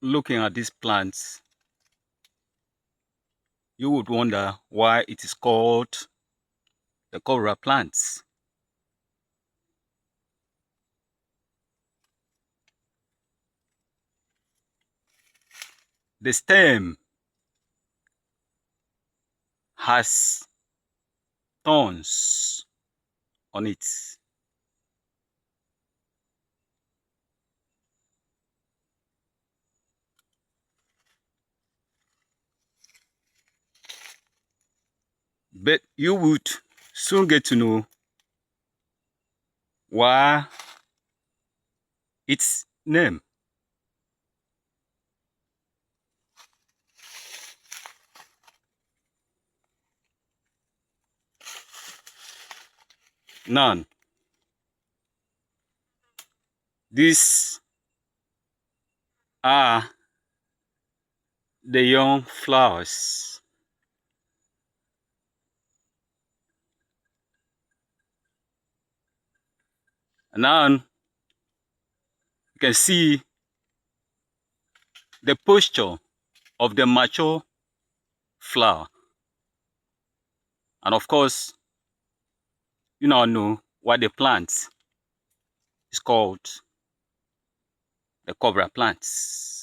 looking at these plants, you would wonder why it is called the Cobra plants. The stem has thorns on it. But you would soon get to know why its name. Now, these are the young flowers. Now you can see the posture of the mature flower. And of course, you now know why the plant is called the Cobra plants.